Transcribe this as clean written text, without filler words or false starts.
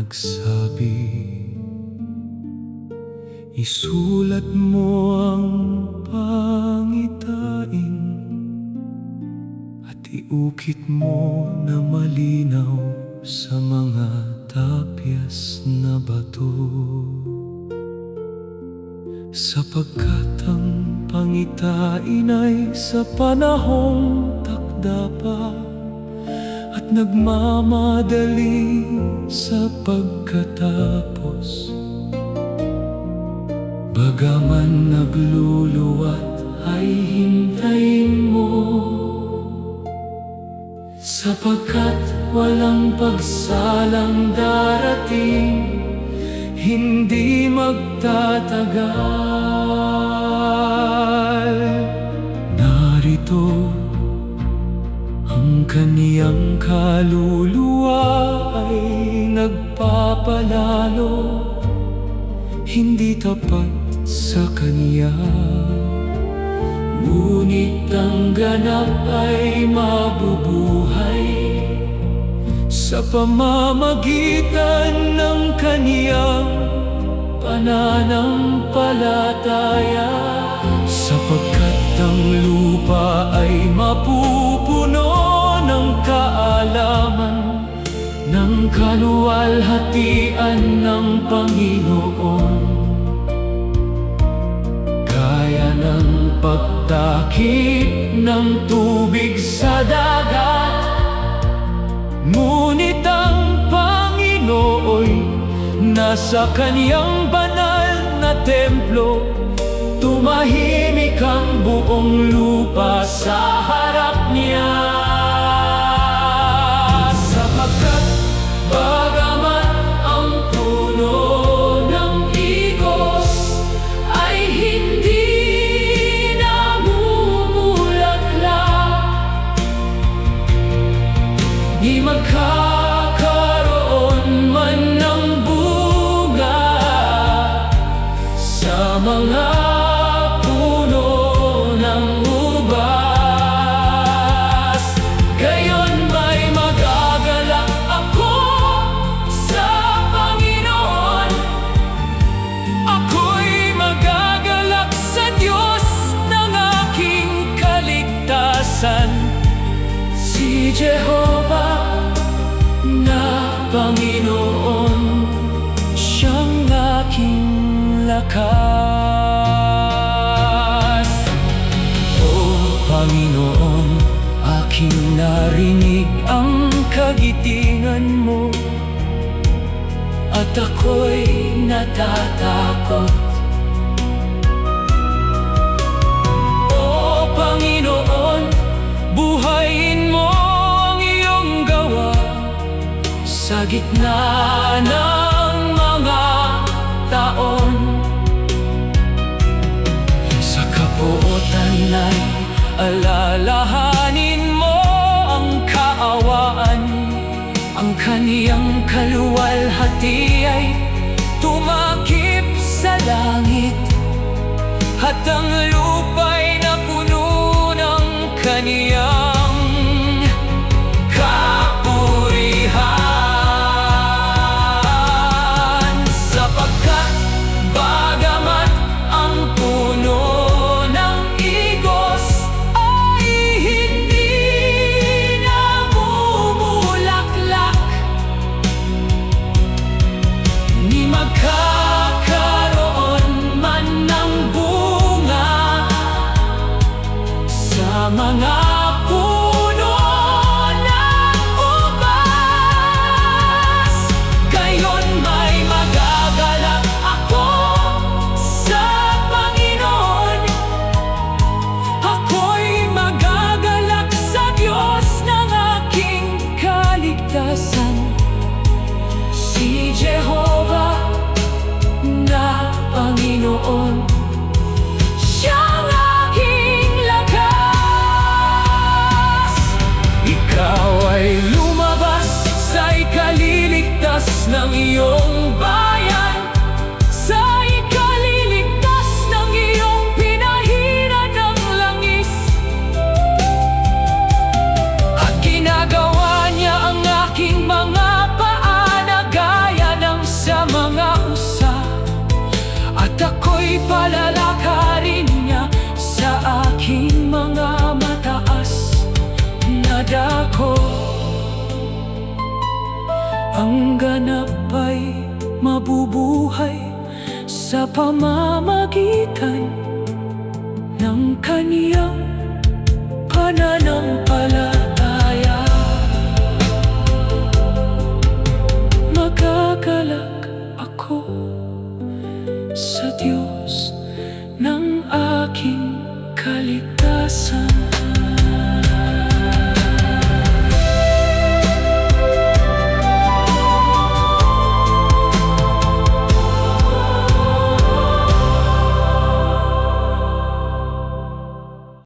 nagsabi, isulat mo ang pangitain at iukit mo na malinaw sa mga tapyas na bato. Sapagkat ang pangitain ay sa panahong takda pa at nagmamadali sa pagkatapos. Bagaman nagluluwat ay hintayin mo, sapagkat walang pagsalang darating, hindi magtatagal. Narito ang kaniyang kaluluwa ay nagpapalalo, hindi tapat sa kaniya, ngunit ang ganap ay mabubuhay sa pamamagitan ng kaniyang pananampalataya. Sapagkat ang lupa ay mapupuno ng kaalaman ng kaluwalhatian ng Panginoon, gaya ng pagtakip ng tubig sa dagat. Ngunit ang Panginoon nasa kaniyang banal na templo, tumahimik ang buong lupa sa harap niya. Sapagkat bagaman ang puno ng igos ay hindi namumulaklak, di magkakaroon man ng bunga sa mga puno ng ubas, gayon may magagalak ako sa Panginoon. Ako'y magagalak sa Diyos ng aking kaligtasan, si Jehovah na Panginoon, siyang aking lakas. O Panginoon, aking narinig ang kagitingan mo, at ako'y natatakot. O Panginoon, buhayin mo ang iyong gawa sa gitna ng mga taon. Sa kabuutan ay alalahanin mo ang kaawaan, ang kaniyang kaluwalhati ay tumakip sa langit, at ang lupa'y napuno ng kaniyang kapurihan. Sapagkat bagamat ang puno ng igos ay hindi namumulaklak, ni magkakaroon man ng bunga sa mga puno ng ubas, gayon may magagalak ako sa Panginoon. Ako'y magagalak sa Diyos ng aking kaligtasan, si Jehovah na Panginoon, siyang aking lakas. Ikaw ay lumabas sa ikaliligtas ng iyong bayan, sa ikaliligtas ng iyong pinahiran ng langis, at ginagawa niya ang aking mga paa na gaya Ang ganap ay mabubuhay sa pamamagitan ng kaniyang pananampalataya. Magagalak ako sa Diyos ng aking kaligtasan.